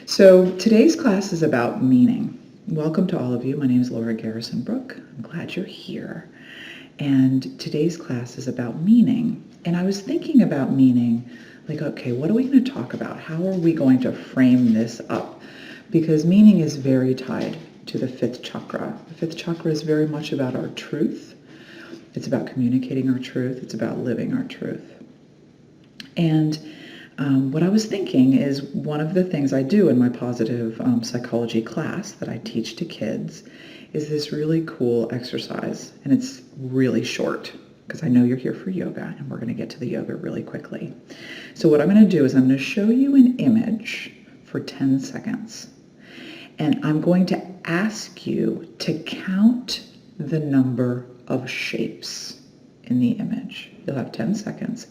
So today's class is about meaning. Welcome to all of you. My name is Garrison-Brook. I'm glad you're here. And today's class is about meaning. And I was thinking about meaning, like, okay, what are we going to talk about? How are we going to frame this up? Because meaning is very tied to the fifth chakra. The fifth chakra is very much about our truth. It's about communicating our truth. It's about living our truth. And what I was thinking is one of the things I do in my positive psychology class that I teach to kids is this really cool exercise. And it's really short because I know you're here for yoga and we're going to get to the yoga really quickly. So what I'm going to do is I'm going to show you an image for 10 seconds. And I'm going to ask you to count the number of shapes in the image. You'll have 10 seconds.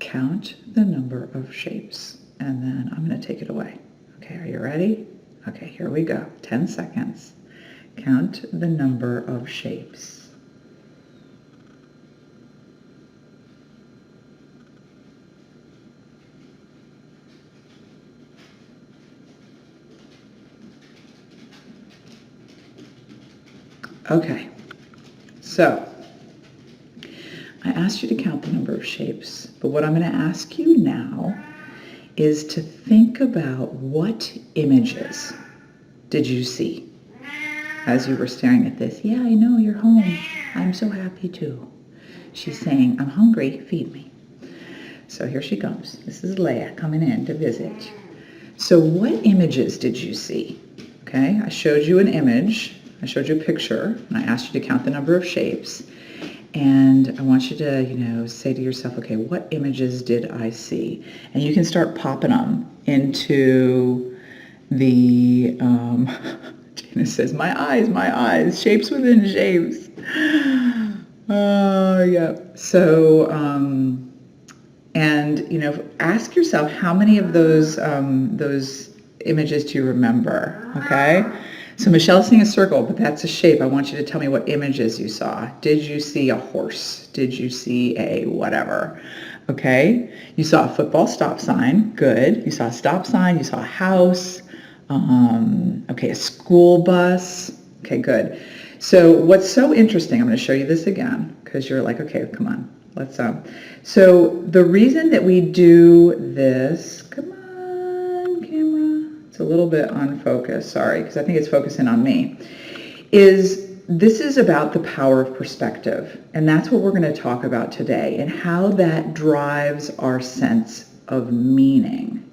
Count the number of shapes, and then I'm going to take it away. Okay, are you ready? Okay, here we go. 10 seconds. Count the number of shapes. Okay, so I asked you to count the number of shapes, but what I'm going to ask you now is to think about what images did you see as you were staring at this. Yeah, I know, you're home. I'm so happy too. She's saying, I'm hungry, feed me. So here she comes. This is Leia coming in to visit. So what images did you see? Okay, I showed you an image. I showed you a picture, and I asked you to count the number of shapes. And I want you to, say to yourself, okay, what images did I see? And you can start popping them into the, Jana says, my eyes, shapes within shapes. Oh, yeah. So, ask yourself how many of those images do you remember, okay? So Michelle's seeing a circle, but that's a shape. I want you to tell me what images you saw. Did you see a horse? Did you see a whatever? Okay. You saw a football stop sign. Good. You saw a stop sign. You saw a house. Okay, a school bus. Okay, good. So what's so interesting, I'm going to show you this again because you're like, okay, come on. Let's, so the reason that we do this, come on, camera. It's a little bit unfocused, sorry, because I think it's focusing on me, this is about the power of perspective. And that's what we're going to talk about today and how that drives our sense of meaning.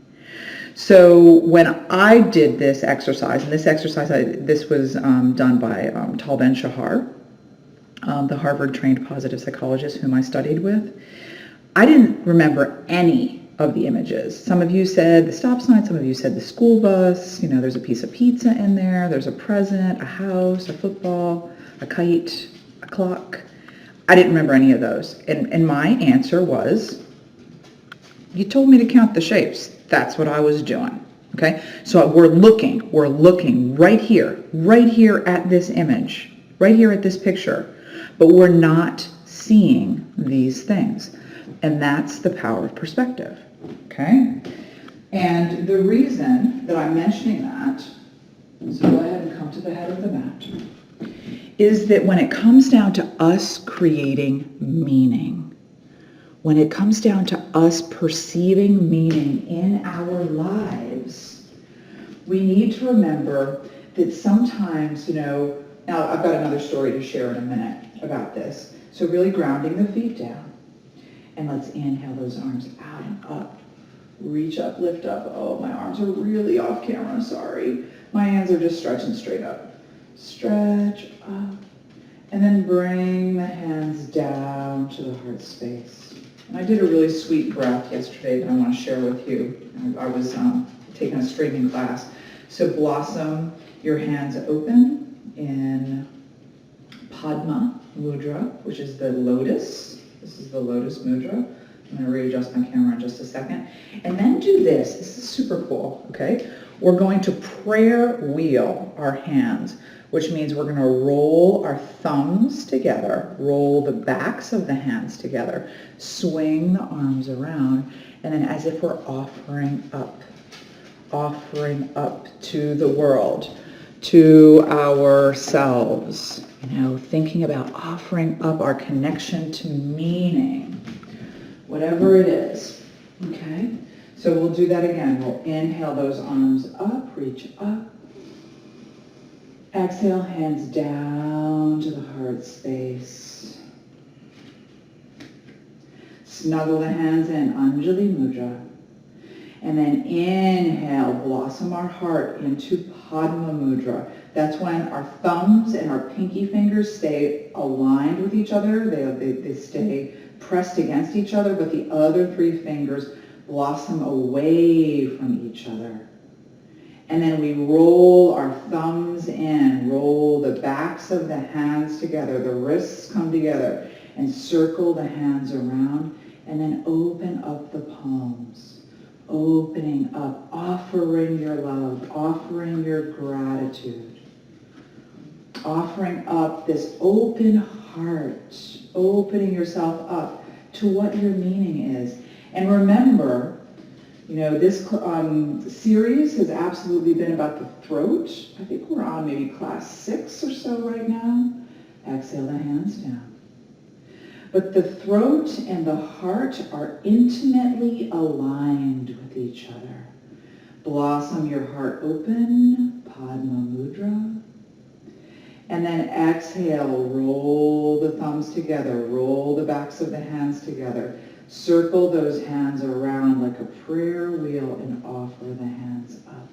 So when I did this exercise, and this was done by Tal Ben-Shahar, the Harvard-trained positive psychologist whom I studied with, I didn't remember any of the images. Some of you said the stop sign, some of you said the school bus, there's a piece of pizza in there, there's a present, a house, a football, a kite, a clock. I didn't remember any of those. And my answer was, you told me to count the shapes. That's what I was doing. Okay? So we're looking right here at this image, right here at this picture, but we're not seeing these things. And that's the power of perspective. Okay? And the reason that I'm mentioning that, so go ahead and come to the head of the mat, is that when it comes down to us creating meaning, when it comes down to us perceiving meaning in our lives, we need to remember that sometimes, now I've got another story to share in a minute about this. So really grounding the feet down. And let's inhale those arms out and up. Reach up, lift up. Oh, my arms are really off camera, sorry. My hands are just stretching straight up. Stretch up. And then bring the hands down to the heart space. And I did a really sweet breath yesterday that I want to share with you. I was taking a streaming class. So blossom your hands open in Padma Mudra, which is the lotus. This is the lotus mudra. I'm going to readjust my camera in just a second. And then do this. This is super cool, okay? We're going to prayer wheel our hands, which means we're going to roll our thumbs together, roll the backs of the hands together, swing the arms around, and then as if we're offering up offering up to the world, to ourselves, thinking about offering up our connection to meaning, whatever it is, okay? So we'll do that again. We'll inhale those arms up, reach up. Exhale, hands down to the heart space. Snuggle the hands in, Anjali Mudra. And then inhale, blossom our heart into Padma Mudra. That's when our thumbs and our pinky fingers stay aligned with each other. They stay pressed against each other, but the other three fingers blossom away from each other. And then we roll our thumbs in, roll the backs of the hands together, the wrists come together, and circle the hands around, and then open up the palms. Opening up, offering your love, offering your gratitude, offering up this open heart, opening yourself up to what your meaning is. And remember, this series has absolutely been about the throat. I think we're on maybe class 6 or so right now. Exhale the hands down. But the throat and the heart are intimately aligned with each other. Blossom your heart open, Padma Mudra. And then exhale, roll the thumbs together, roll the backs of the hands together. Circle those hands around like a prayer wheel and offer the hands up.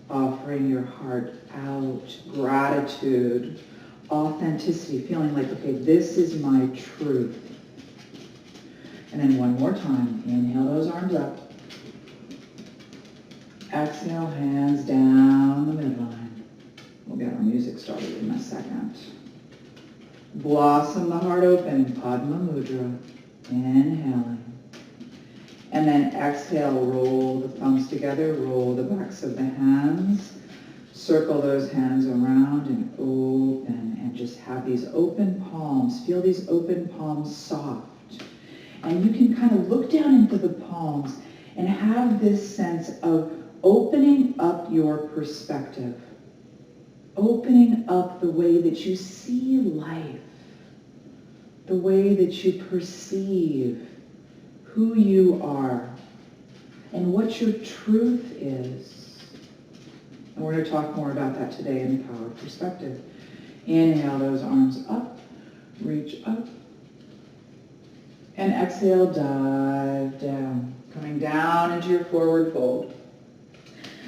Offering your heart out, gratitude, authenticity, feeling like, okay, this is my truth. And then one more time, inhale those arms up. Exhale, hands down the midline. We'll get our music started in a second. Blossom the heart open, Padma Mudra. Inhaling. And then exhale, roll the thumbs together, roll the backs of the hands. Circle those hands around and open, and just have these open palms. Feel these open palms soft. And you can kind of look down into the palms and have this sense of opening up your perspective. Opening up the way that you see life. The way that you perceive who you are and what your truth is. And we're going to talk more about that today in the power of perspective. Inhale those arms up, reach up. And exhale, dive down, coming down into your forward fold.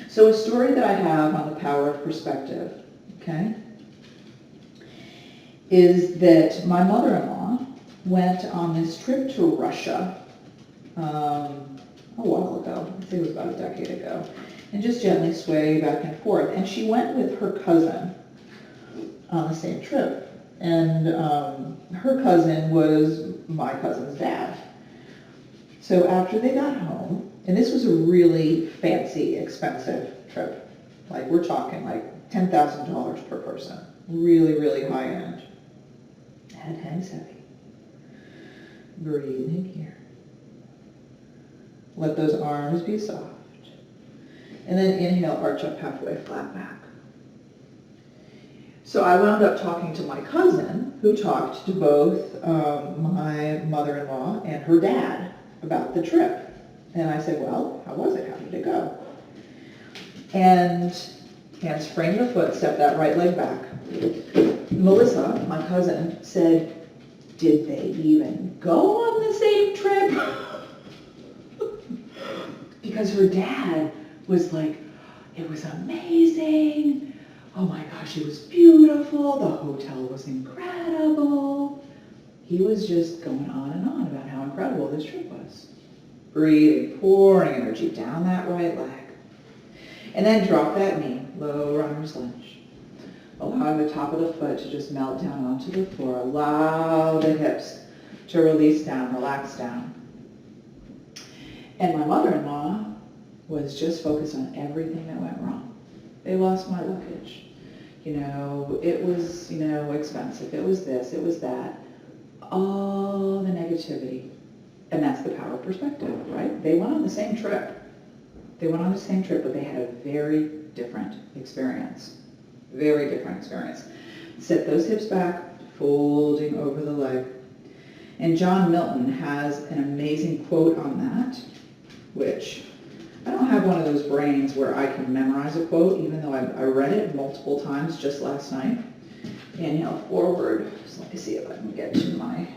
So a story that I have on the power of perspective, okay, is that my mother-in-law went on this trip to Russia a while ago. I think it was about a decade ago. And just gently sway back and forth. And she went with her cousin on the same trip. And her cousin was my cousin's dad. So after they got home, and this was a really fancy, expensive trip. Like we're talking like $10,000 per person. Really, really high end. Head hangs heavy. Breathe in here. Let those arms be soft. And then inhale, arch up halfway, flat back. So I wound up talking to my cousin, who talked to both my mother-in-law and her dad about the trip. And I said, well, how was it? How did it go? And hands frame the foot, step that right leg back. Melissa, my cousin, said, did they even go on the same trip? Because her dad was like, it was amazing. Oh my gosh, it was beautiful. The hotel was incredible. He was just going on and on about how incredible this trip was. Breathing, pouring energy down that right leg. And then drop that knee, low runner's lunge. Allowing the top of the foot to just melt down onto the floor. Allow the hips to release down, relax down. And my mother-in-law was just focused on everything that went wrong. They lost my luggage. It was, expensive. It was this, it was that. All the negativity. And that's the power of perspective, right? They went on the same trip. They went on the same trip, but they had a very different experience. Very different experience. Set those hips back, folding over the leg. And John Milton has an amazing quote on that, which I don't have one of those brains where I can memorize a quote, even though I read it multiple times just last night. Inhale forward. So let me see if I can get to my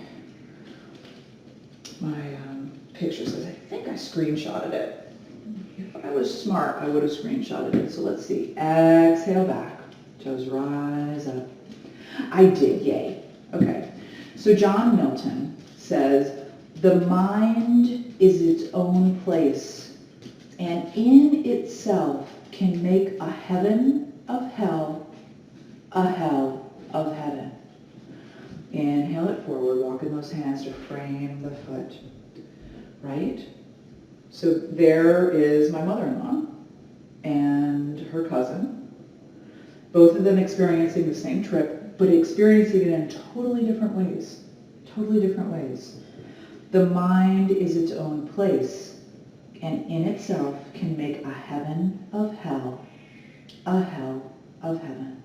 pictures, because I think I screenshotted it. If I was smart, I would have screenshotted it. So let's see. Exhale back. Toes rise up. I did, yay. Okay. So John Milton says, the mind is its own place, and in itself can make a heaven of hell, a hell of heaven. Inhale it forward, walking those hands to frame the foot. Right? So there is my mother-in-law and her cousin, both of them experiencing the same trip, but experiencing it in totally different ways. Totally different ways. The mind is its own place, and in itself can make a heaven of hell, a hell of heaven.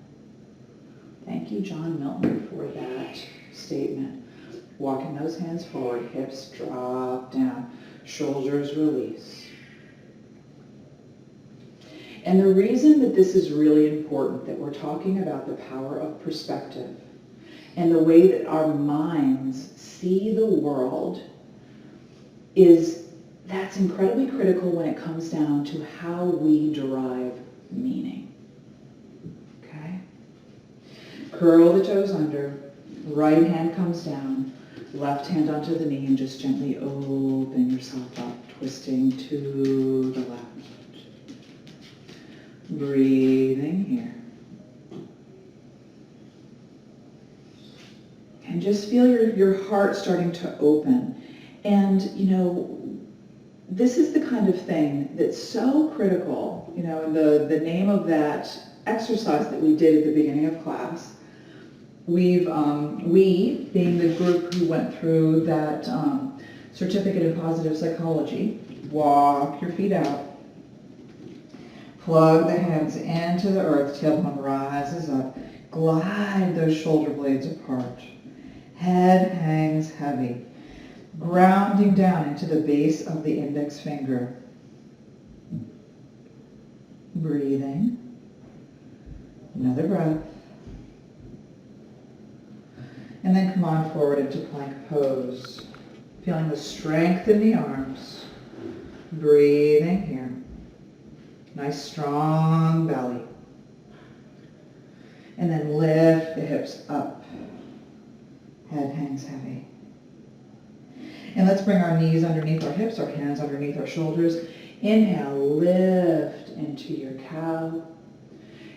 Thank you, John Milton, for that statement. Walking those hands forward, hips drop down, shoulders release. And the reason that this is really important, that we're talking about the power of perspective and the way that our minds see the world, is that's incredibly critical when it comes down to how we derive meaning. Okay? Curl the toes under, right hand comes down, left hand onto the knee, and just gently open yourself up, twisting to the left. Breathing here. And just feel your heart starting to open. And, this is the kind of thing that's so critical, and the name of that exercise that we did at the beginning of class, we, being the group who went through that certificate in positive psychology, walk your feet out, plug the hands into the earth, tailbone rises up, glide those shoulder blades apart, head hangs heavy, grounding down into the base of the index finger. Breathing, another breath. And then come on forward into plank pose. Feeling the strength in the arms. Breathing here. Nice strong belly. And then lift the hips up. Head hangs heavy. And let's bring our knees underneath our hips, our hands underneath our shoulders. Inhale, lift into your cow.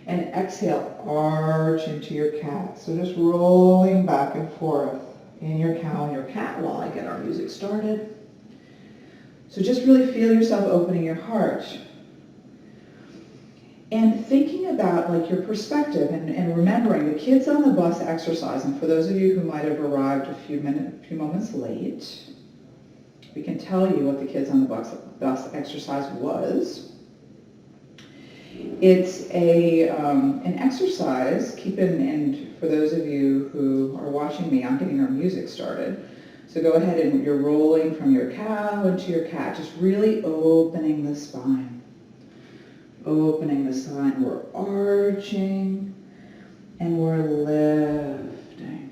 And exhale, arch into your cat. So just rolling back and forth in your cow and your cat while I get our music started. So just really feel yourself opening your heart. And thinking about your perspective and remembering the kids on the bus exercising. For those of you who might have arrived a few moments late, we can tell you what the kids on the bus exercise was. It's an exercise, and for those of you who are watching me, I'm getting our music started. So go ahead and you're rolling from your cow into your cat, just really opening the spine. Opening the spine, we're arching and we're lifting.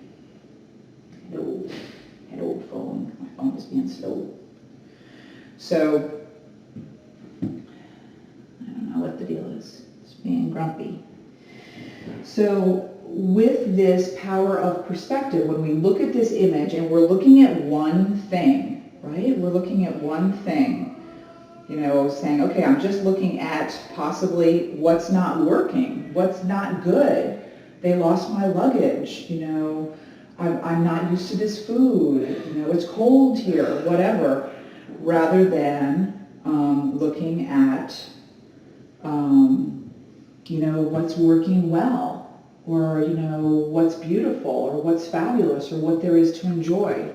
Hello phone, my phone is being slow. So, what the deal is. It's being grumpy. So with this power of perspective, when we look at this image and we're looking at one thing, right? We're looking at one thing, saying, okay, I'm just looking at possibly what's not working, what's not good. They lost my luggage, I'm not used to this food, it's cold here, whatever, rather than looking at what's working well, or, what's beautiful, or what's fabulous, or what there is to enjoy.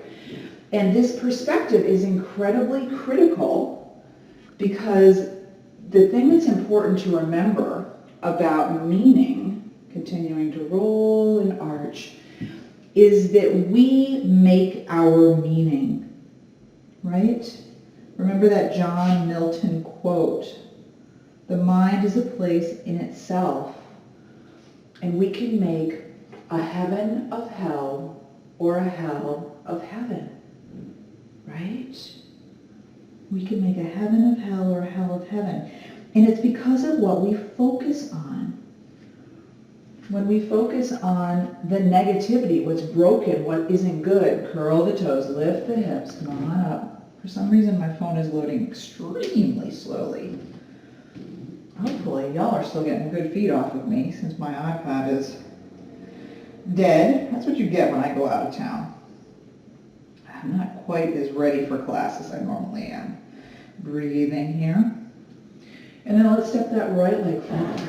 And this perspective is incredibly critical because the thing that's important to remember about meaning, continuing to roll and arch, is that we make our meaning, right? Remember that John Milton quote, "The mind is a place in itself, and we can make a heaven of hell or a hell of heaven," right? We can make a heaven of hell or a hell of heaven. And it's because of what we focus on. When we focus on the negativity, what's broken, what isn't good, curl the toes, lift the hips, come on up. For some reason, my phone is loading extremely slowly. Hopefully, y'all are still getting good feed off of me since my iPad is dead. That's what you get when I go out of town. I'm not quite as ready for class as I normally am. Breathing here. And then let's step that right leg forward.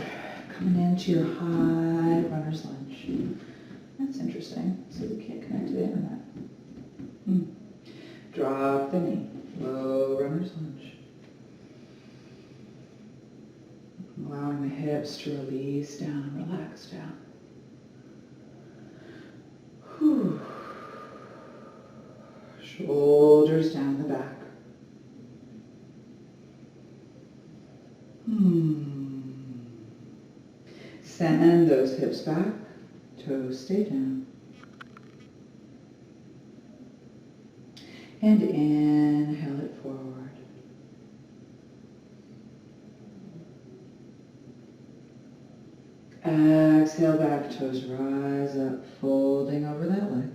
Coming into your high runner's lunge. That's interesting. So we can't connect to the internet. Drop the knee. Low runner's lunge. Allowing the hips to release down, relax down. Whew. Shoulders down the back. Send those hips back, toes stay down. And inhale it forward. Exhale back, toes rise up, folding over that leg.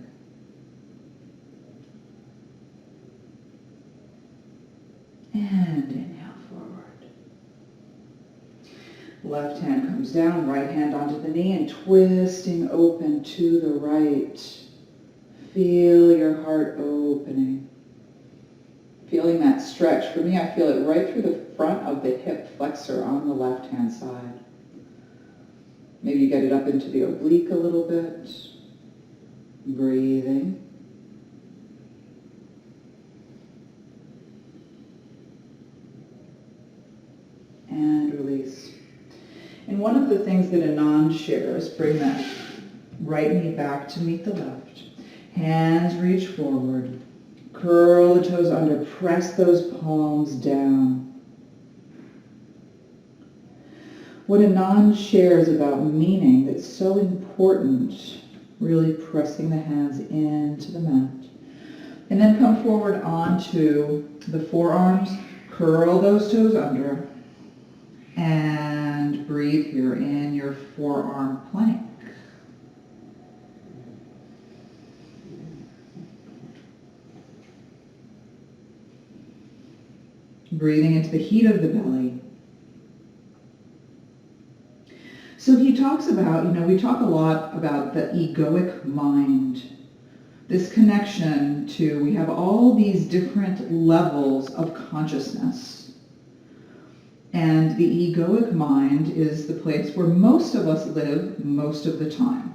And inhale forward. Left hand comes down, right hand onto the knee, and twisting open to the right. Feel your heart opening. Feeling that stretch. For me, I feel it right through the front of the hip flexor on the left-hand side. Maybe you get it up into the oblique a little bit. Breathing. And release. And one of the things that Anand shares, bring that right knee back to meet the left. Hands reach forward. Curl the toes under. Press those palms down. What Anand shares about meaning that's so important, really pressing the hands into the mat. And then come forward onto the forearms. Curl those toes under. And breathe here in your forearm plank. Breathing into the heat of the belly. So he talks about, we talk a lot about the egoic mind. This connection to, we have all these different levels of consciousness. And the egoic mind is the place where most of us live most of the time.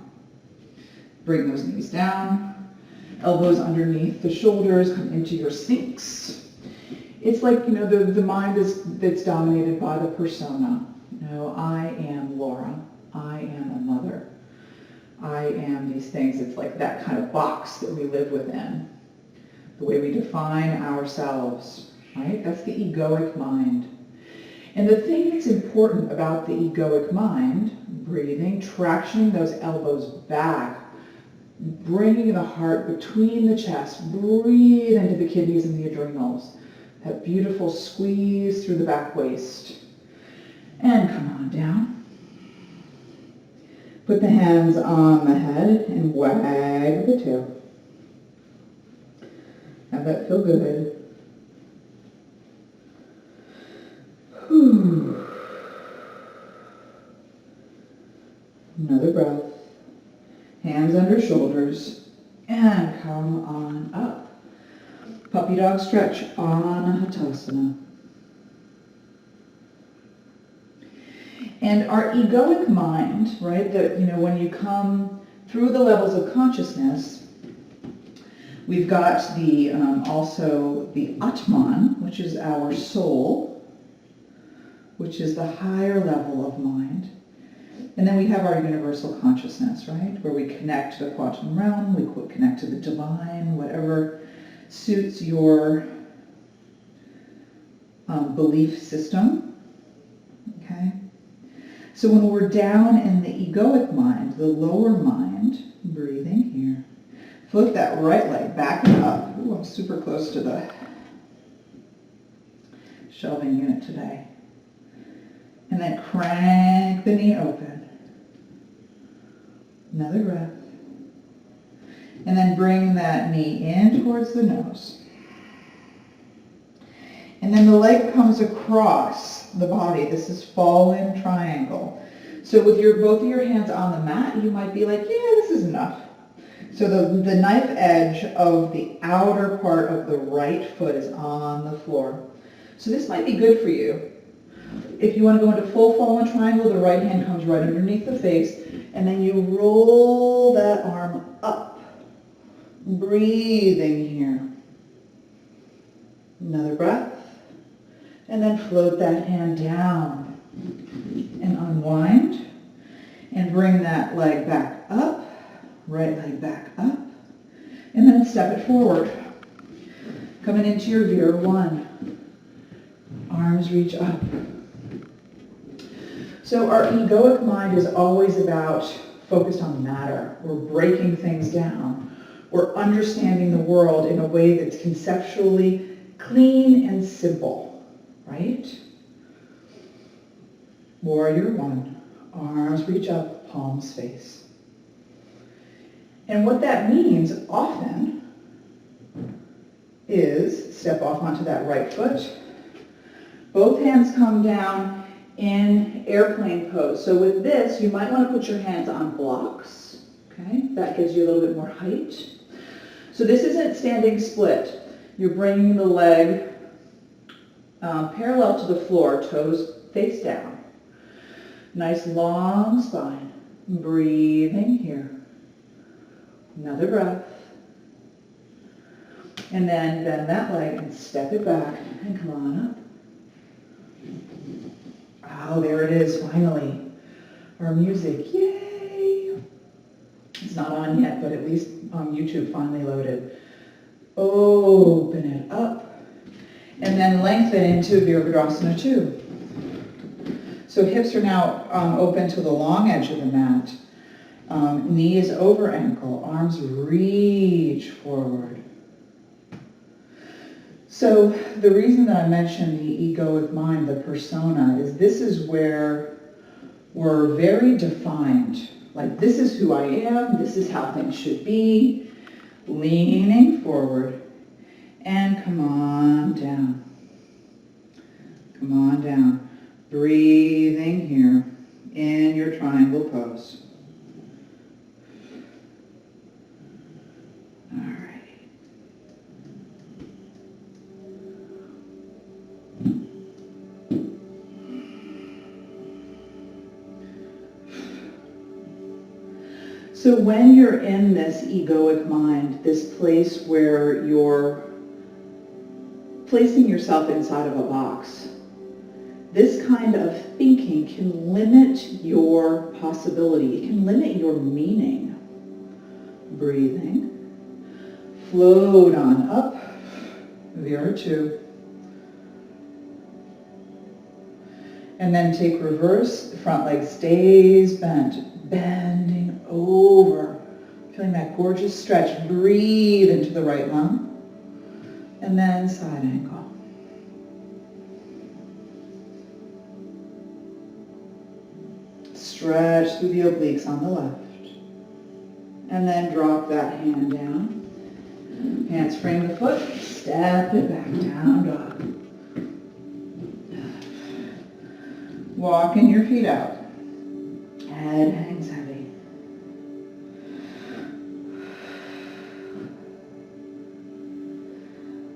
Bring those knees down, elbows underneath the shoulders, come into your sphinx. It's like, the mind that's dominated by the persona. I am Laura. I am a mother. I am these things. It's like that kind of box that we live within. The way we define ourselves, right? That's the egoic mind. And the thing that's important about the egoic mind, breathing, tractioning those elbows back, bringing the heart between the chest, breathe into the kidneys and the adrenals. That beautiful squeeze through the back waist. And come on down. Put the hands on the head and wag the tail. Have that feel good. Whew. Another breath. Hands under shoulders. And come on up. Puppy dog stretch, Anahatasana. And our egoic mind, right, that, when you come through the levels of consciousness, we've got also the Atman, which is our soul, which is the higher level of mind. And then we have our universal consciousness, right? Where we connect to the quantum realm, we connect to the divine, whatever suits your belief system, okay? So when we're down in the egoic mind, the lower mind, breathing here, float that right leg back and up. Ooh, I'm super close to the shelving unit today. And then crank the knee open. Another breath. And then bring that knee in towards the nose. And then the leg comes across the body. This is fall-in triangle. So with both of your hands on the mat, you might be like, yeah, this is enough. So the knife edge of the outer part of the right foot is on the floor. So this might be good for you. If you want to go into full fall-in triangle, the right hand comes right underneath the face, and then you roll that arm up, breathing here. Another breath. And then float that hand down and unwind and bring that leg back up, right leg back up, and then step it forward. Coming into your Veer 1. Arms reach up. So our egoic mind is always about focused on matter. We're breaking things down. We're understanding the world in a way that's conceptually clean and simple. Right? Warrior 1. Arms reach up, palms face. And what that means often is step off onto that right foot. Both hands come down in airplane pose. So with this, you might want to put your hands on blocks. Okay? That gives you a little bit more height. So this isn't standing split. You're bringing the leg parallel to the floor, toes face down. Nice long spine. Breathing here. Another breath. And then bend that leg and step it back and come on up. Oh, there it is, finally. Our music, yay! It's not on yet, but at least YouTube finally loaded. Open it up. And then lengthen into Virabhadrasana 2. So hips are now open to the long edge of the mat. Knee is over ankle. Arms reach forward. So the reason that I mentioned the egoic mind, the persona, is this is where we're very defined. Like, this is who I am. This is how things should be. Leaning forward. And come on down. Come on down. Breathing here in your triangle pose. All right. So when you're in this egoic mind, this place where you're placing yourself inside of a box, this kind of thinking can limit your possibility. It can limit your meaning. Breathing. Float on up. Vira 2. And then take reverse. The front leg stays bent. Bending over. Feeling that gorgeous stretch. Breathe into the right lung. And then side angle. Stretch through the obliques on the left. And then drop that hand down. Hands frame the foot. Step it back down, dog. Walking your feet out. Head hangs heavy.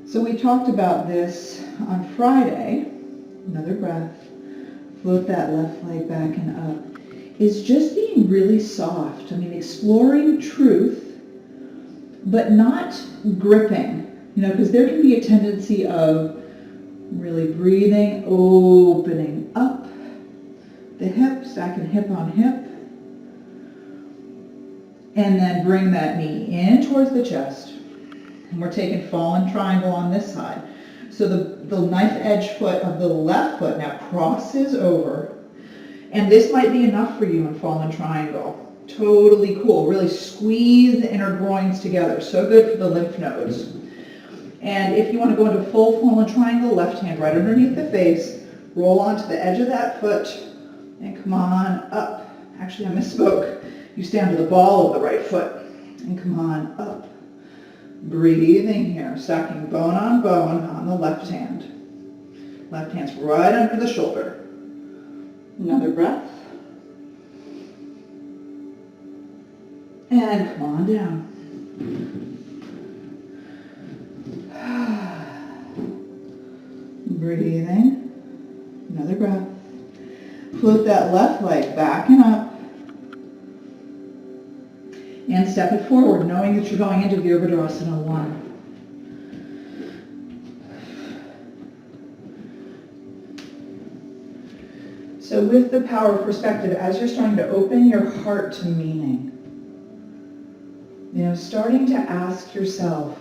So we talked about this on Friday. Another breath. Float that left leg back and up. Is just being really soft. I mean, exploring truth, but not gripping. You know, because there can be a tendency of Really breathing, opening up the hip, stacking hip on hip. And then bring that knee in towards the chest. And we're taking fallen triangle on this side. So the knife edge foot of the left foot now crosses over. And this might be enough for you in fallen triangle. Totally cool. Really squeeze the inner groins together. So good for the lymph nodes. And if you want to go into full fallen triangle, left hand right underneath the face, roll onto the edge of that foot, and come on up. Actually, I misspoke. You stand to the ball of the right foot, and come on up. Breathing here, stacking bone on the left hand. Left hand's right under the shoulder. Another breath. And come on down. Breathing. Another breath. Float that left leg back and up. And step it forward, knowing that you're going into Virabhadrasana 1. So with the power of perspective, as you're starting to open your heart to meaning, starting to ask yourself,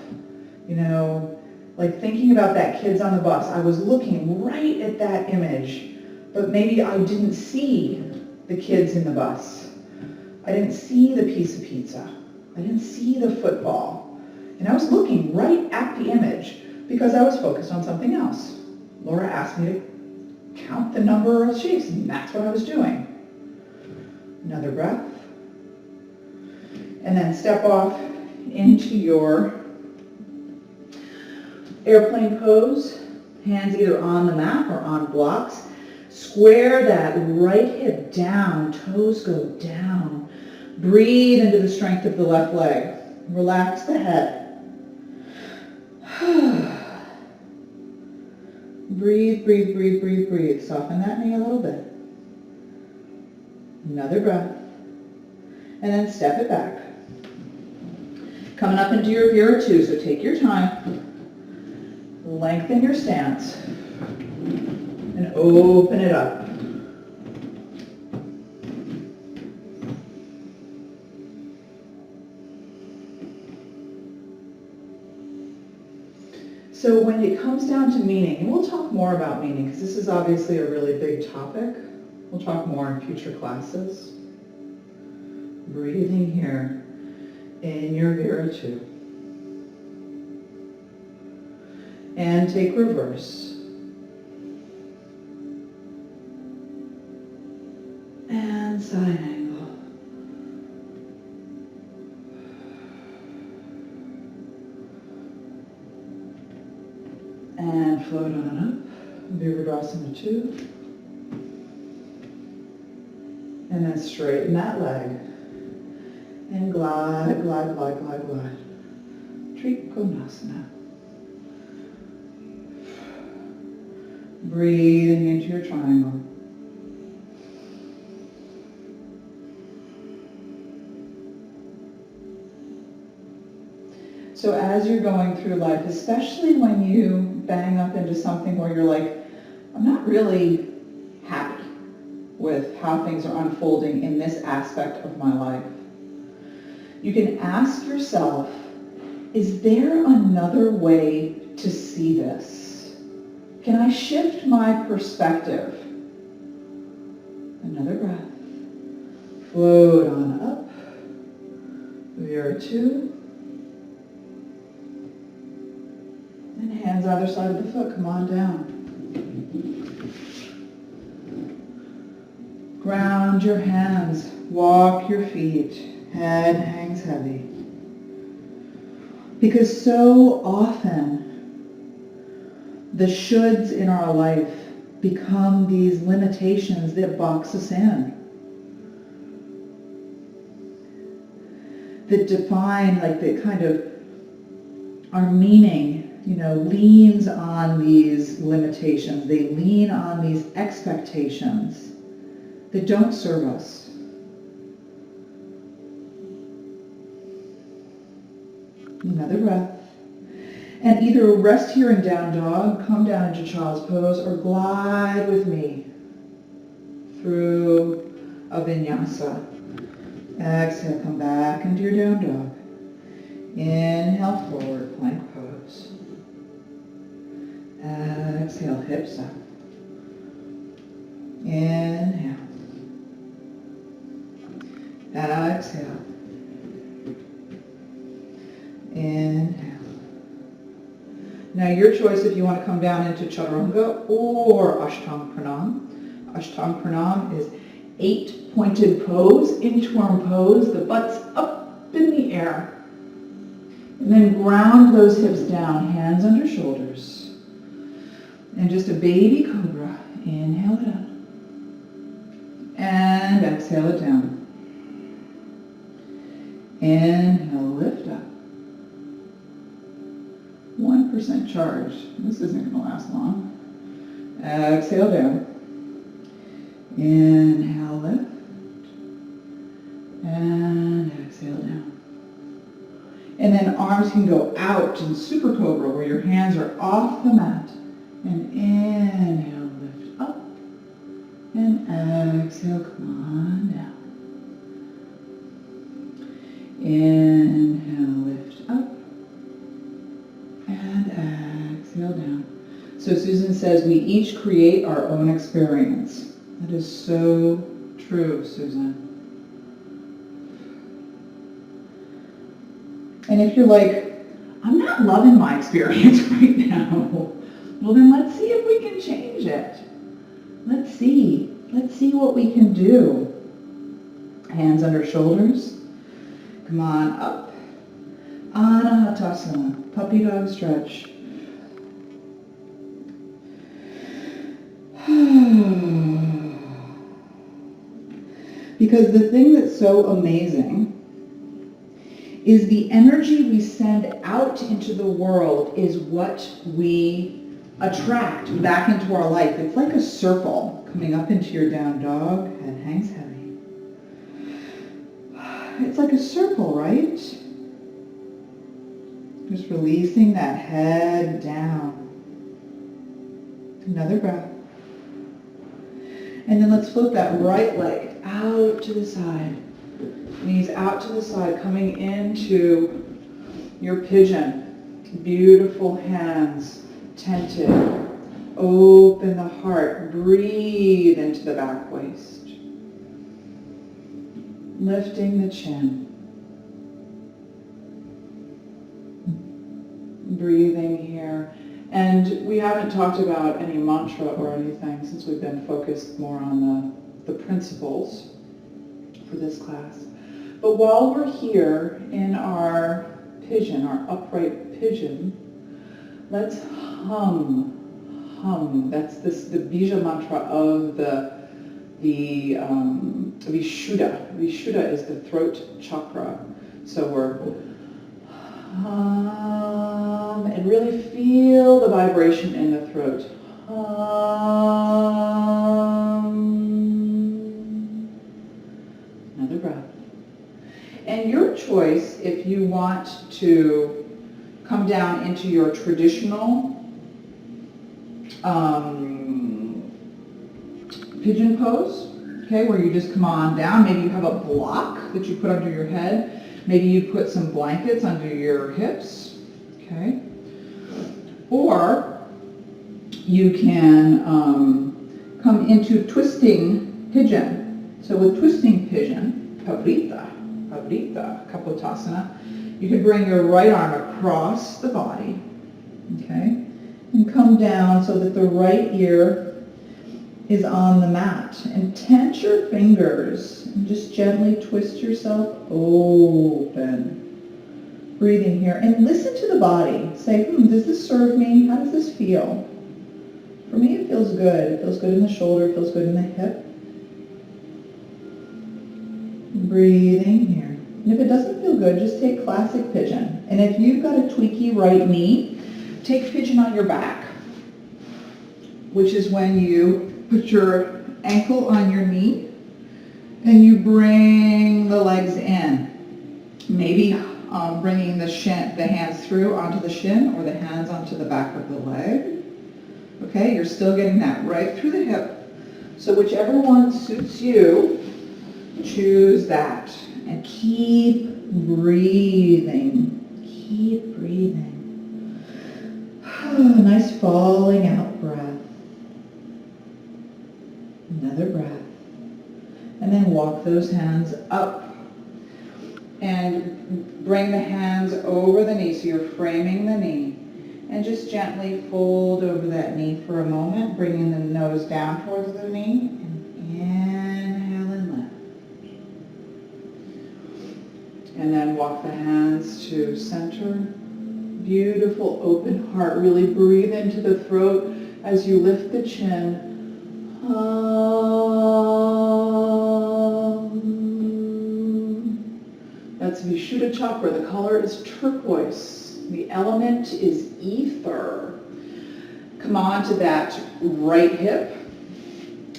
like thinking about that kids on the bus. I was looking right at that image, but maybe I didn't see the kids in the bus. I didn't see the piece of pizza. I didn't see the football. And I was looking right at the image because I was focused on something else. Laura asked me to count the number of shapes, and that's what I was doing. Another breath. And then step off into your airplane pose. Hands either on the mat or on blocks. Square that right hip down, toes go down. Breathe into the strength of the left leg. Relax the head. Breathe, breathe, breathe, breathe, breathe. Soften that knee a little bit. Another breath. And then step it back. Coming up into your Vira 2, so take your time. Lengthen your stance. And open it up. So when it comes down to meaning, and we'll talk more about meaning because this is obviously a really big topic. We'll talk more in future classes. Breathing here in your Vira 2. And take reverse. And side angle. And float on up. Virabhadrasana 2. And then straighten that leg. And glide, glide, glide, glide, glide. Trikonasana. Breathing into your triangle. So as you're going through life, especially when you bang up into something where you're like, I'm not really happy with how things are unfolding in this aspect of my life, you can ask yourself, is there another way to see this? Can I shift my perspective? Another breath. Float on up. Vira 2. And hands either side of the foot. Come on down. Ground your hands. Walk your feet. Head hangs heavy. Because so often the shoulds in our life become these limitations that box us in. That define like the kind of our meaning, leans on these limitations. They lean on these expectations that don't serve us. Another breath. And either rest here in down dog, come down into child's pose, or glide with me through a vinyasa. Exhale, come back into your down dog. Inhale, forward plank pose. Exhale, hips up. Inhale. Exhale. Inhale. Now your choice if you want to come down into chaturanga or ashtanga pranam. Ashtanga pranam is 8 pointed pose, inchworm pose, the butt's up in the air. And then ground those hips down, hands under shoulders. And just a baby cobra. Inhale it up. And exhale it down. Inhale, lift up. 1% charge. This isn't going to last long. Exhale down. Inhale, lift. And exhale down. And then arms can go out in super cobra where your hands are off the mat. And inhale, lift up. And exhale, come on down. Inhale, lift up. And exhale down. So Susan says we each create our own experience. That is so true, Susan. And if you're like, I'm not loving my experience right now, well then let's see if we can change it. Let's see what we can do. Hands under shoulders. Come on up. Anahatasana, puppy dog stretch. Because the thing that's so amazing is the energy we send out into the world is what we attract back into our life. It's like a circle coming up into your down dog. Head hangs heavy. It's like a circle, right? Just releasing that head down. Another breath. And then let's flip that right leg out to the side. Knees out to the side, coming into your pigeon. Beautiful hands, tented. Open the heart. Breathe into the back waist. Lifting the chin. Breathing here. And we haven't talked about any mantra or anything since we've been focused more on the principles for this class. But while we're here in our pigeon, our upright pigeon, let's hum. That's the bija mantra of the Vishuddha. Vishuddha is the throat chakra. So we're hum, and really feel the vibration in the throat. Hum. Another breath. And your choice if you want to come down into your traditional pigeon pose, okay, where you just come on down. Maybe you have a block that you put under your head. Maybe you put some blankets under your hips, okay? Or you can come into twisting pigeon. So with twisting pigeon, Pavrita, Kapotasana, you can bring your right arm across the body, okay? And come down so that the right ear is on the mat. And tense your fingers and just gently twist yourself open. Breathing here. And listen to the body. Say, does this serve me? How does this feel? For me, it feels good. It feels good in the shoulder. It feels good in the hip. Breathing here. And if it doesn't feel good, just take classic pigeon. And if you've got a tweaky right knee, take pigeon on your back, which is when you put your ankle on your knee and you bring the legs in. Maybe bringing the hands through onto the shin or the hands onto the back of the leg. Okay, you're still getting that right through the hip. So whichever one suits you, choose that. And keep breathing. Keep breathing. Nice falling out breath. Another breath. And then walk those hands up. And bring the hands over the knee, so you're framing the knee. And just gently fold over that knee for a moment, bringing the nose down towards the knee. And inhale and lift. And then walk the hands to center. Beautiful open heart. Really breathe into the throat as you lift the chin. That's Vishuddha Chakra. The color is turquoise. The element is ether. Come on to that right hip.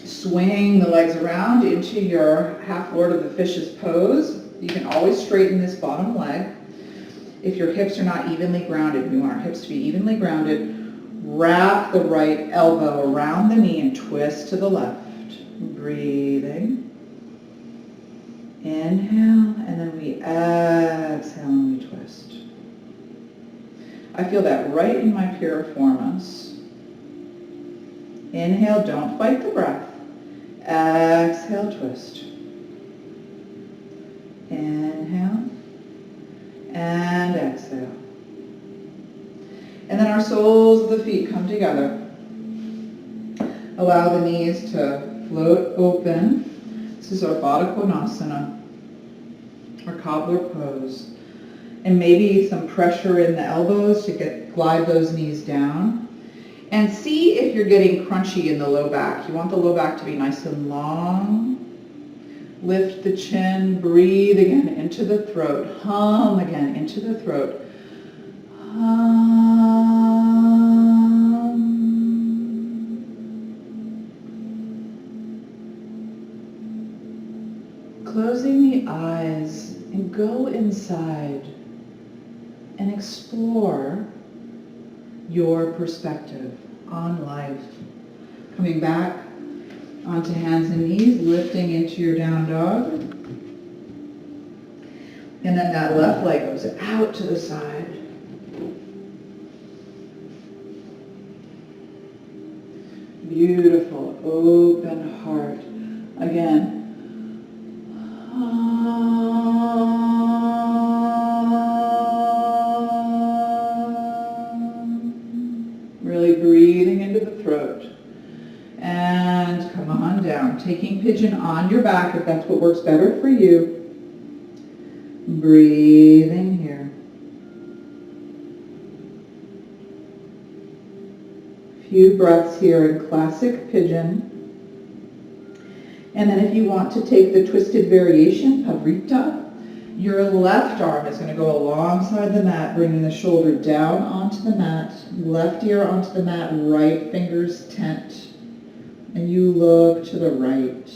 Swing the legs around into your half Lord of the Fishes pose. You can always straighten this bottom leg. If your hips are not evenly grounded, we want our hips to be evenly grounded. Wrap the right elbow around the knee and twist to the left. Breathing. Inhale, and then we exhale and we twist. I feel that right in my piriformis. Inhale, don't fight the breath. Exhale, twist. Inhale, and exhale. And then our soles of the feet come together. Allow the knees to float open. This is our Baddha Konasana, our cobbler pose. And maybe some pressure in the elbows to glide those knees down. And see if you're getting crunchy in the low back. You want the low back to be nice and long. Lift the chin, breathe again into the throat. Hum again into the throat. Closing the eyes and go inside and explore your perspective on life. Coming back onto hands and knees, lifting into your down dog. And then that left leg goes out to the side. Beautiful, open heart. Again. Really breathing into the throat. And come on down. Taking pigeon on your back if that's what works better for you. Breathing here. Few breaths here in classic pigeon. And then if you want to take the twisted variation, Pavrita, your left arm is going to go alongside the mat, bringing the shoulder down onto the mat, left ear onto the mat, right fingers tent, and you look to the right.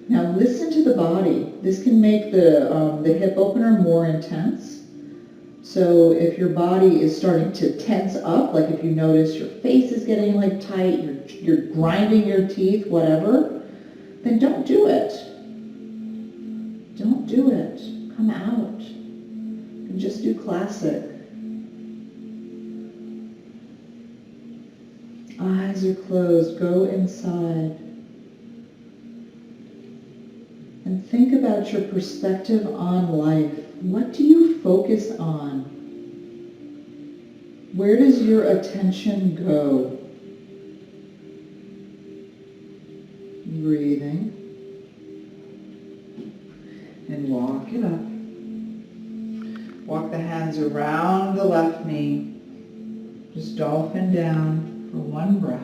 Now listen to the body. This can make the hip opener more intense. So if your body is starting to tense up, like if you notice your face is getting like tight, you're grinding your teeth, whatever, then don't do it. Don't do it. Come out. And just do classic. Eyes are closed. Go inside. And think about your perspective on life. What do you focus on? Where does your attention go? Breathing. And walk it up. Walk the hands around the left knee. Just dolphin down for one breath.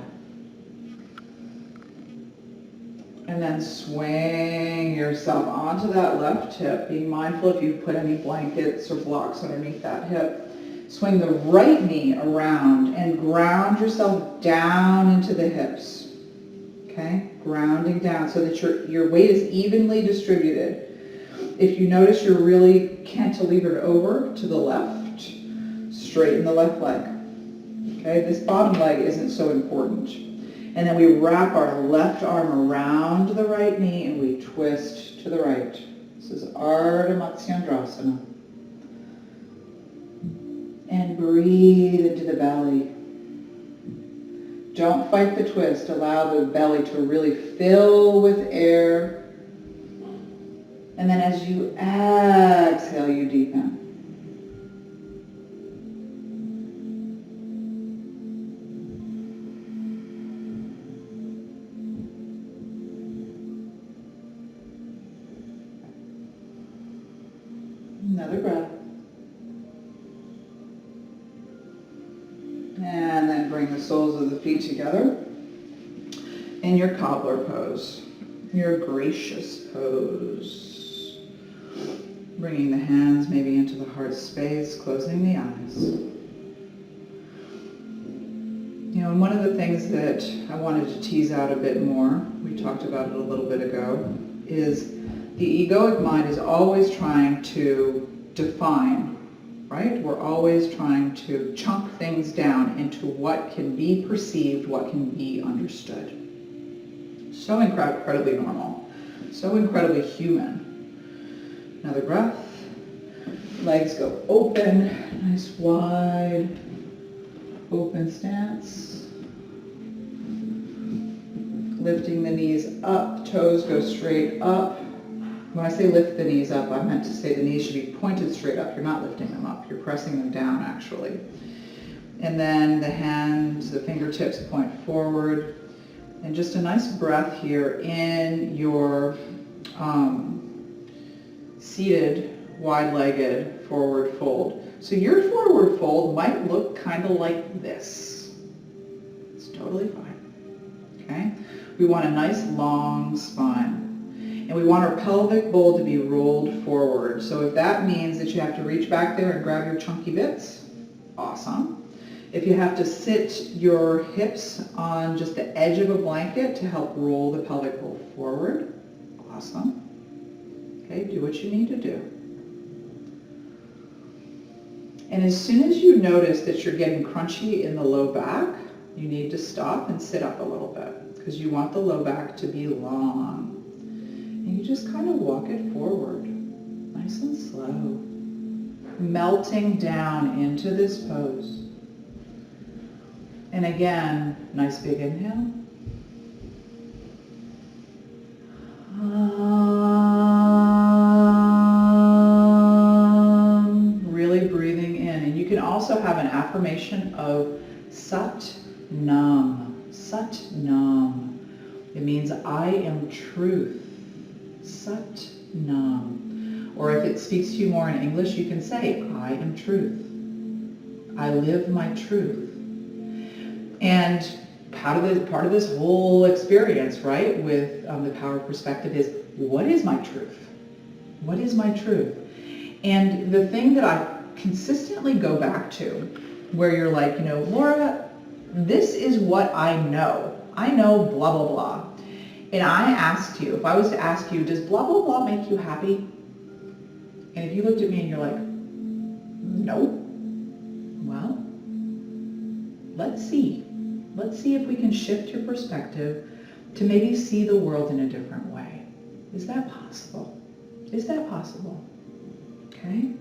And then swing yourself onto that left hip. Being mindful if you put any blankets or blocks underneath that hip. Swing the right knee around and ground yourself down into the hips. Okay? Grounding down so that your weight is evenly distributed. If you notice you're really cantilevered over to the left, straighten the left leg. Okay, this bottom leg isn't so important. And then we wrap our left arm around the right knee and we twist to the right. This is Ardha Matsyendrasana. And breathe into the belly. Don't fight the twist. Allow the belly to really fill with air. And then as you exhale, you deepen. Another breath. And then bring the soles of the feet together in your cobbler pose, your gracious pose. Bringing the hands maybe into the heart space, closing the eyes. You know, and one of the things that I wanted to tease out a bit more, we talked about it a little bit ago, is the egoic mind is always trying to define, right? We're always trying to chunk things down into what can be perceived, what can be understood. So incredibly normal, so incredibly human. Another breath. Legs go open, nice wide, open stance. Lifting the knees up, toes go straight up. When I say lift the knees up, I meant to say the knees should be pointed straight up. You're not lifting them up, you're pressing them down actually. And then the hands, the fingertips point forward. And just a nice breath here in your seated, wide-legged forward fold. So your forward fold might look kind of like this. It's totally fine, okay? We want a nice long spine. And we want our pelvic bowl to be rolled forward. So if that means that you have to reach back there and grab your chunky bits, awesome. If you have to sit your hips on just the edge of a blanket to help roll the pelvic bowl forward, awesome. Okay, do what you need to do. And as soon as you notice that you're getting crunchy in the low back, you need to stop and sit up a little bit because you want the low back to be long. And you just kind of walk it forward, nice and slow, melting down into this pose. And again, nice big inhale. Really breathing in. And you can also have an affirmation of Sat Nam. Sat Nam. It means I am truth. Sat Nam. Or if it speaks to you more in English, you can say, I am truth. I live my truth. And part of this whole experience, right, with the power of perspective is, what is my truth? What is my truth? And the thing that I consistently go back to, where you're like, you know, Laura, this is what I know. I know blah, blah, blah. And I asked you, if I was to ask you, does blah, blah, blah make you happy? And if you looked at me and you're like, no. Well, let's see. Let's see if we can shift your perspective to maybe see the world in a different way. Is that possible? Is that possible? Okay?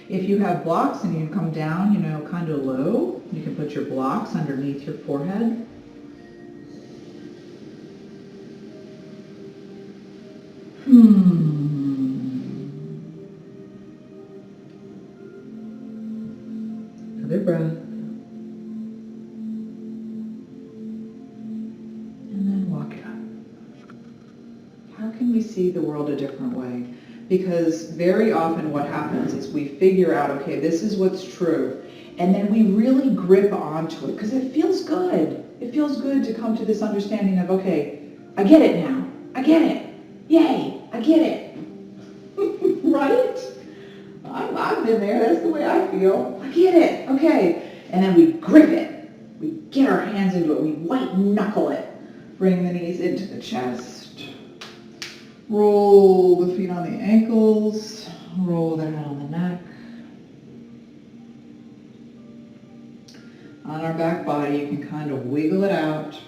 If you have blocks and you come down, you know, kind of low, you can put your blocks underneath your forehead. Another breath. We see the world a different way, because very often what happens is we figure out, okay, this is what's true, and then we really grip onto it because it feels good. It feels good to come to this understanding of, okay, I get it now. I get it. Yay, I get it. Right? I've been there. That's the way I feel. I get it. Okay. And then we grip it. We get our hands into it. We white knuckle it. Bring the knees into the chest. Roll the feet on the ankles. Roll the head on the neck. On our back body, you can kind of wiggle it out.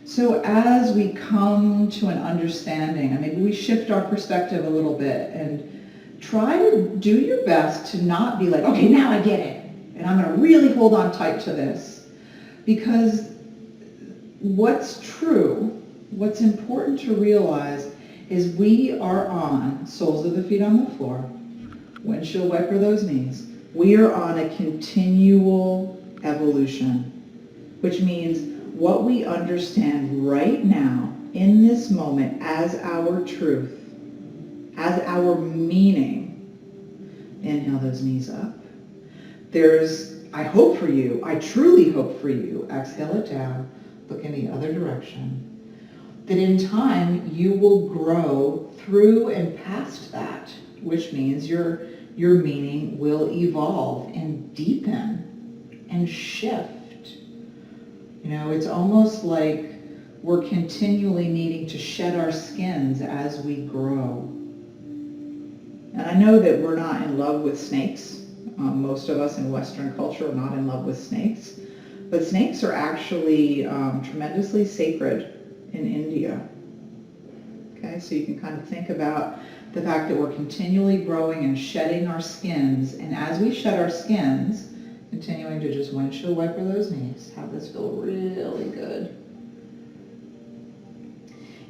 So as we come to an understanding, and maybe we shift our perspective a little bit and try to do your best to not be like, okay, now I get it. And I'm going to really hold on tight to this. Because what's true, what's important to realize is we are on, soles of the feet on the floor, windshield wiper those knees. We are on a continual evolution, which means what we understand right now in this moment as our truth, as our meaning. Inhale those knees up. I hope for you, I truly hope for you, exhale it down, look in the other direction, that in time you will grow through and past that, which means your meaning will evolve and deepen and shift. You know, it's almost like we're continually needing to shed our skins as we grow. And I know that we're not in love with snakes. Most of us in Western culture are not in love with snakes. But snakes are actually tremendously sacred in India. Okay, so you can kind of think about the fact that we're continually growing and shedding our skins. And as we shed our skins, continuing to just windshield wiper those knees, have this feel really good.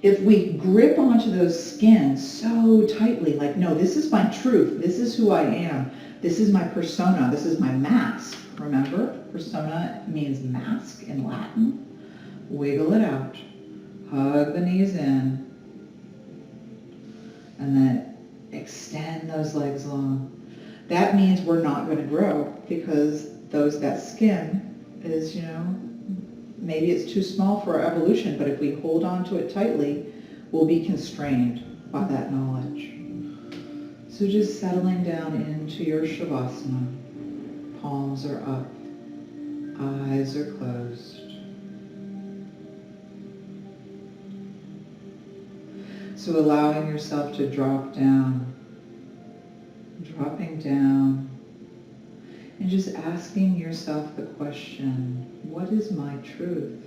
If we grip onto those skins so tightly, like, no, this is my truth, this is who I am, this is my persona, this is my mask. Remember, persona means mask in Latin. Wiggle it out. Hug the knees in. And then extend those legs long. That means we're not going to grow because that skin is, maybe it's too small for our evolution, but if we hold on to it tightly, we'll be constrained by that knowledge. So just settling down into your Shavasana. Palms are up. Eyes are closed. So allowing yourself to drop down, dropping down, and just asking yourself the question, what is my truth?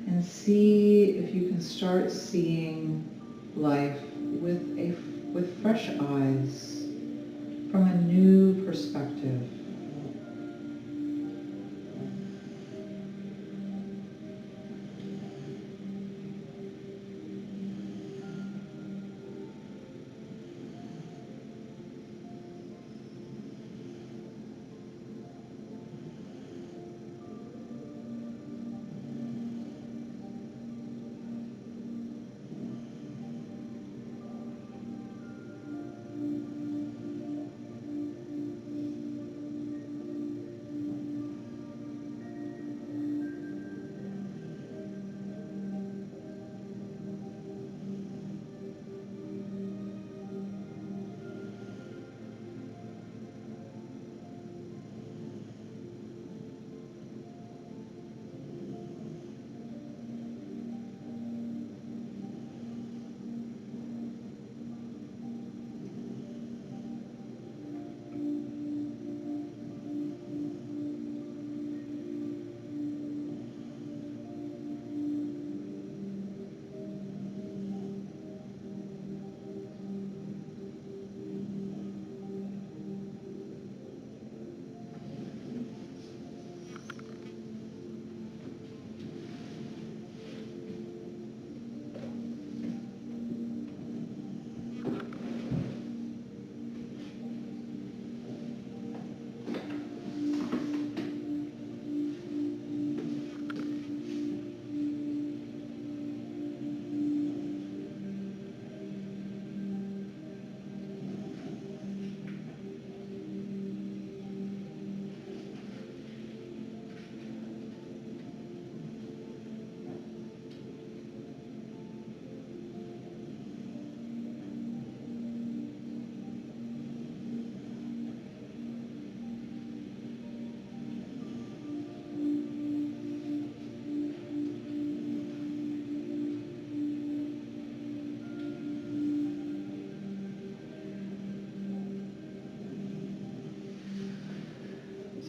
And see if you can start seeing life with fresh eyes, from a new perspective.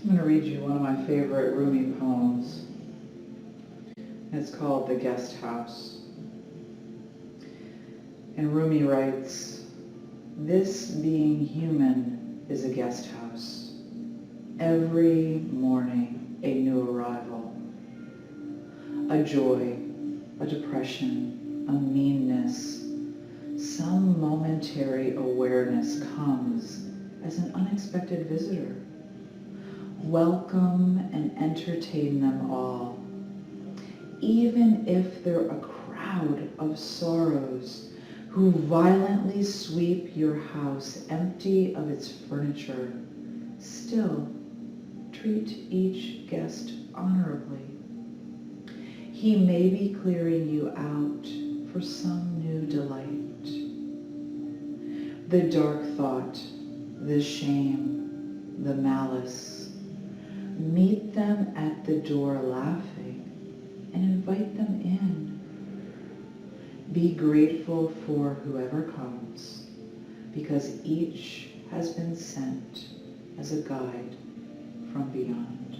I'm going to read you one of my favorite Rumi poems. It's called The Guest House. And Rumi writes, "This being human is a guest house. Every morning a new arrival. A joy, a depression, a meanness, some momentary awareness comes as an unexpected visitor. Welcome and entertain them all. Even if they're a crowd of sorrows who violently sweep your house empty of its furniture, still treat each guest honorably. He may be clearing you out for some new delight. The dark thought, the shame, the malice, meet them at the door laughing and invite them in. Be grateful for whoever comes, because each has been sent as a guide from beyond."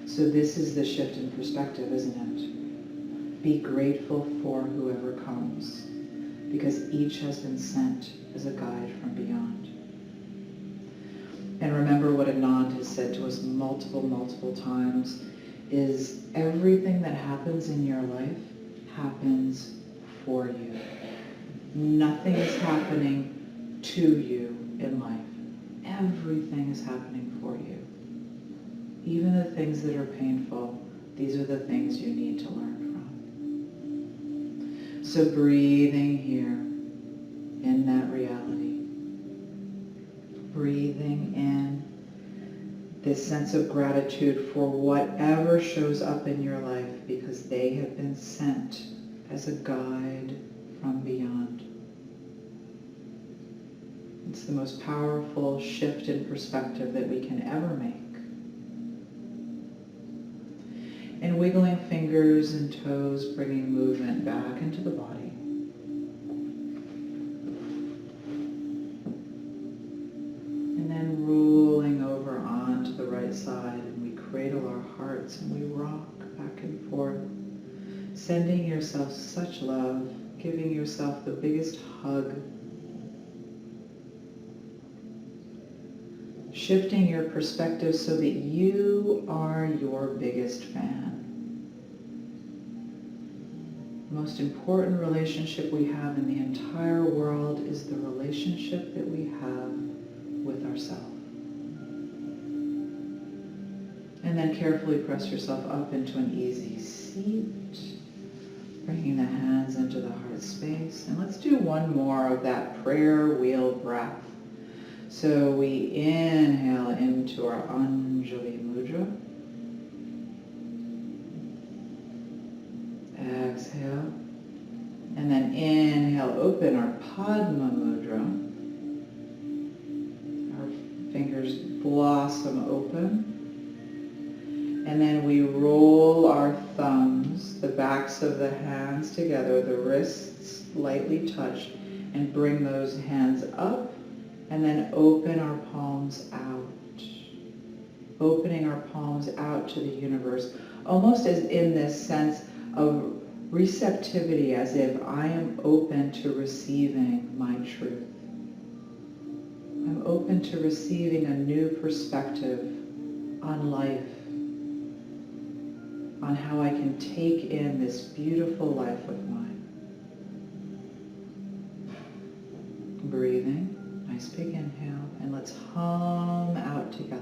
So this is the shift in perspective, isn't it? Be grateful for whoever comes, because each has been sent as a guide from beyond. And remember what Anand has said to us multiple times, is everything that happens in your life happens for you. Nothing is happening to you in life. Everything is happening for you. Even the things that are painful, these are the things you need to learn from. So breathing here in that reality. Breathing in this sense of gratitude for whatever shows up in your life, because they have been sent as a guide from beyond. It's the most powerful shift in perspective that we can ever make. And wiggling fingers and toes, bringing movement back into the body. And then rolling over onto the right side, and we cradle our hearts and we rock back and forth, sending yourself such love, giving yourself the biggest hug, shifting your perspective so that you are your biggest fan. The most important relationship we have in the entire world is the relationship that we have with ourselves. And then carefully press yourself up into an easy seat, bringing the hands into the heart space. And let's do one more of that prayer wheel breath. So we inhale into our Anjali Mudra. Exhale. And then inhale, open our Padma Mudra. Our fingers blossom open. And then we roll our thumbs, the backs of the hands together, the wrists lightly touched, and bring those hands up. And then open our palms out. Opening our palms out to the universe, almost as in this sense of receptivity, as if I am open to receiving my truth. I'm open to receiving a new perspective on life, on how I can take in this beautiful life with mine. Breathing. Nice big inhale, and let's hum out together.